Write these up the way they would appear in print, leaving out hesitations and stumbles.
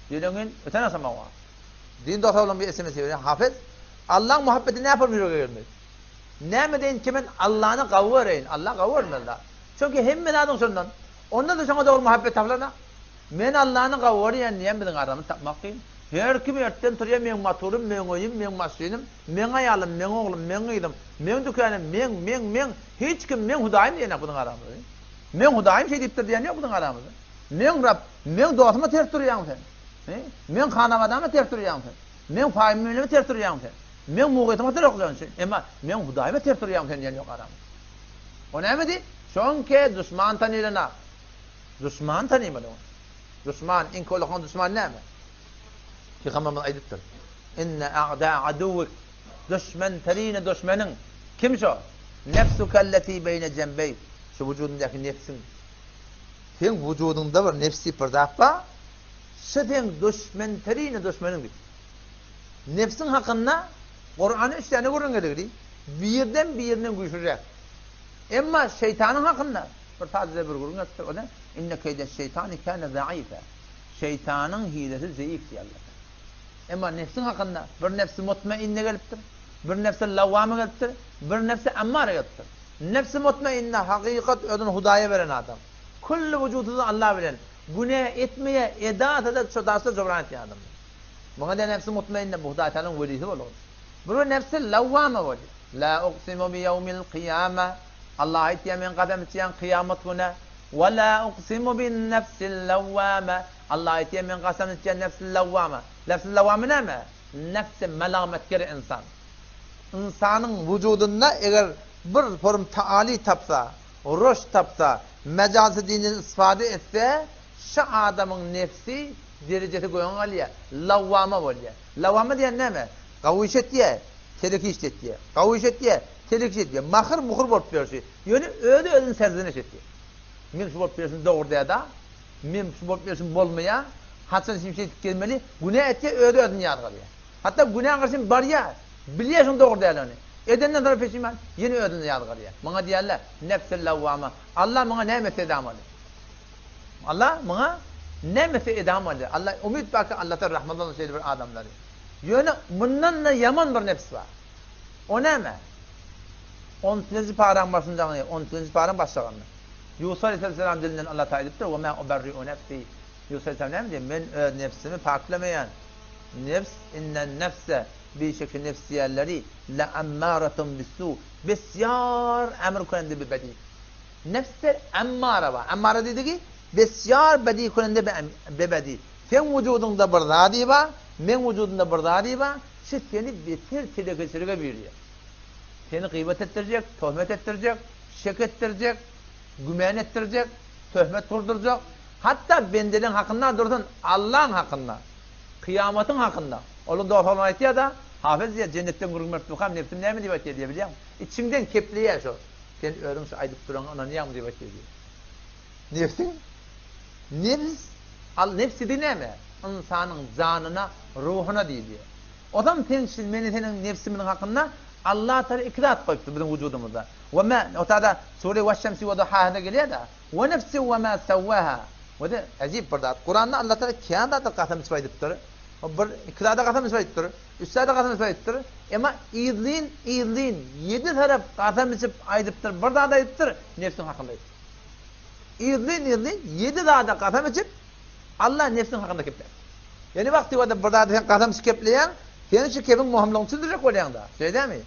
Dilinin öten asama var. Din dostlarının bir esmesi var. Hafız Allah'ın muhabbeti ne yapar mürüge gelmez. Ne mi deyin kimin Allah'ını kavurayın. Allah kavurmaz da. Çünkü hem men adın sonundan. Onda da sana doğru muhabbet tavlana. Men Allah'ını kavurayan niye mi adamı tapmak değil. Her kim erten turuyor men maturum, men oyum, men masjidim, men ayalım, men oğlum, men ilim, men dükkanım, men hiç kim men hudayım diyen bunun adamı. Men hudayım şey deyip diyen yok bunun adamı. Men Rab, men dostuma ters duruyan sen. Men hanavadama ters duruyan sen. Men faimime ters duruyan sen. Men muğetıma ters duruyan sen. Ama men hudayıma ters duruyan sen diyen yok adamı. O ne mi di? Çünkü düşman tanıyla. Düşman tanıymalı onu. Düşman, in kolakon düşman ne mi? Peygamberimiz aydıptır. İnne a'da aduvuk. Düşman terine düşmanın. Kim şu? Nefsukelleti beyne cembey. Şu vücudundaki nefsin. Sen vücudunda var nefsi pırdakpa. Sen düşman terine düşmanın bit. Nefsin hakkında Kur'an'ı üç tane kurun gelir. Birden güçlüyecek. Ama şeytanın hakkında bir taze bir kurun getir. O ne? İnne keyde şeytani kâne zayıfe. Şeytanın hilesi zayıf diyorlar. Ama nefsin hakkında bir nefsi mutmainne geliptir, bir nefsi lavvame geliptir, bir nefsi emmare geliptir. Nefsi mutmainne hakikat ödün hudaya veren adam. Kullu vücududu Allah bilen. Günah etmeye, edat eder, şodası cobran ettiği adam. Buna da nefsi mutmainne bu hudayatanın velisi olur. Bir nefsi lavvame olur. La uqsimu bi yevmil kıyame. Allah ettiği men kadem ettiğin kıyamet günü. Ve la uqsimu bin nefsil lavvame. Allah ettiği men kadem ettiğin nefsil lavvame. Nefs-i lavvame ne mi? Nefs-i melametkar insan. İnsanın vücudunda eğer bir form taali tapsa, roş tapsa, mecazı dinini isfade etse, şu adamın nefsi derecesi koyan alıyor. Lavvame oluyor. Lavvame diyen ne mi? Kavuş et diye, teleki işlet diye. Kavuş et diye, teleki işlet diye. Mahır muhur bort veriyorsun. Yani öyle özün serzeniş et diye. Mim şu bort veriyorsun doğru diye da, mim şu bort veriyorsun bolmaya, Hasan şimşek gelmeli, günah etse öyle ödün yargılıyor. Hatta günah karşın var ya, biliyorsun doğru değil onu. Edenden sonra peşiman, yine ödün yargılıyor. Bana diyorlar, nefs-i lavvama. Allah bana ne mesele edam alır? Allah bana ne mesele edam alır? Allah, umut bakın Allah'tan rahmetten şeyli bir adamları. Yani bundan da yaman bir nefs var. O ne mi? 18. paran başlayacağını, 18. paran başlayacağını. Yusuf Aleyhisselam dilinden Allah ta'ala ediptir. وَمَا اُبَرِّئُ نَفْسِي Yusuf Aleyhisselam ne diyor? Ben nefsimi paklamayan. Nefs, innen nefse bir şekilde nefsiyerleri la emmâratun bis-sû. Besyar emr kunende bir bedi. Nefsler emmâra var. Emmâra dedi ki besyar bedi kunende bir bedi. Sen vücudunda bir zâdi var, men vücudunda bir zâdi var. Şu seni beter çile veriyor. Seni gıybet ettirecek, töhmet ettirecek, şek ettirecek, gümen ettirecek, töhmet kurduracak. Hatta bendelin hakkında dursun, Allah'ın hakkında, kıyametin hakkında. Onu da falan etti ya da, hafız ya cennetten kurulmak tukam, nefsim ne mi diye diye biliyor musun? İçinden kepliye şu. Sen öğren şu aydıp duran ana niye mi diye diyor. Nefsin? Nefsi de ne mi? İnsanın canına, ruhuna diye. O zaman senin nefsimin hakkında Allah Teala ikrar koydu bizim vücudumuzda. Ve ma o da sure ve şemsi ve duhaha geliyor da ve nefsi ve ma sawwaha. Bu da acayip bir da. Kur'an'da Allah Teala kıyanda da kasam ispaydıptır. Bir ikrada kasam ispaydıptır. Üstada kasam ispaydıptır. Ama izlin 7 taraf kasam isip aydıptır. Bir daha da aydıptır. Nefsin hakkında. İzlin 7 daha da kasam isip Allah nefsin hakkında kepler. Yani vakti var da bir daha da kasam isip kepleyen senin şu kebin muhammelon sürdürecek olayan da. Şey değil mi?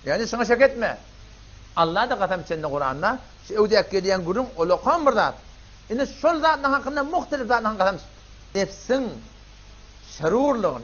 Yani sana şak etme. Allah da kasam içinde Kur'an'da şu evdiyek geliyen gurun olokan bir zat. Yani şol zatın hakkında muhtelif zatın hakkında kasam nefsin şerurluğunu,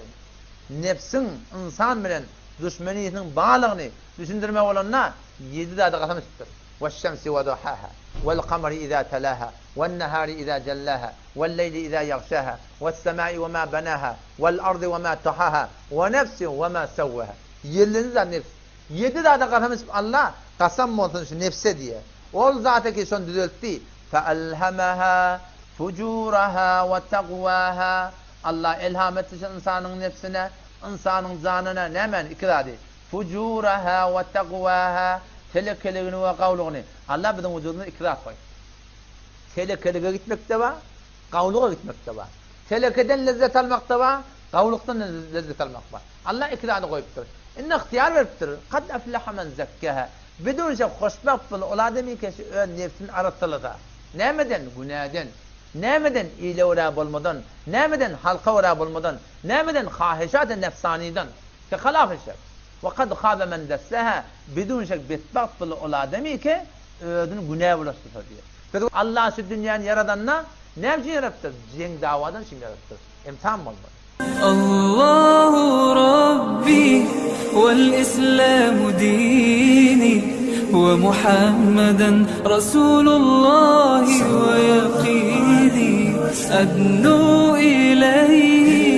nefsin insan bilen düşmaniyetinin bağlığını düşündürme olanına 7 daha da kasam içtir. وَالشَّمْسِ وَضُحَاهَا وَالْقَمَرِ إِذَا تَلَاهَا وَالنَّهَارِ إِذَا جَلَّاهَا وَاللَّيْلِ إِذَا يَغْشَاهَا وَالسَّمَاءِ وَمَا بَنَاهَا وَالْأَرْضِ وَمَا طَحَاهَا وَنَفْسٍ وَمَا سَوَّاهَا 7. da nefs. 7 daha da kasam içip Allah kasam olsun şu nefse diye. O zaten ki son düzeltti. فَأَلْهَمَهَا فُجُورَهَا وَتَقْوَاهَا Allah ilham etti insanın nefsine, insanın canına ne hemen ikradi. Fucuraha ve takvaha telekeleğini ve kavluğunu. Allah bizim vücuduna ikrar koy. Telekeleğe gitmek de var, kavluğa gitmek de var. Telekeden lezzet almakta var, kavluktan lezzet almak var. Allah iktidarını koyuptur. İnne ihtiyar veriptir. Kad aflaha men zekkaha. Bidun şey hoşbakt bul. Ol ademi keşi nefsini arattılıda. Nemeden? Günahden. Nemeden iyile uğrab olmadan. Nemeden halka uğrab olmadan. Nemeden hahişat-ı nefsaniden. Ki halaf işe. Ve kad khâbe men desseha. Bidun şey bitbakt bul. Ol ademi ki ödün günah bulaştırır diye. Allah şu dünyanın yaradanına ne için yarattır? Cenk davadan için yarattır. İmtihan mı olmadı? Allahu Rabbi vel İslamu dini ve Muhammeden Resulullah ve yakini adnu ileyhi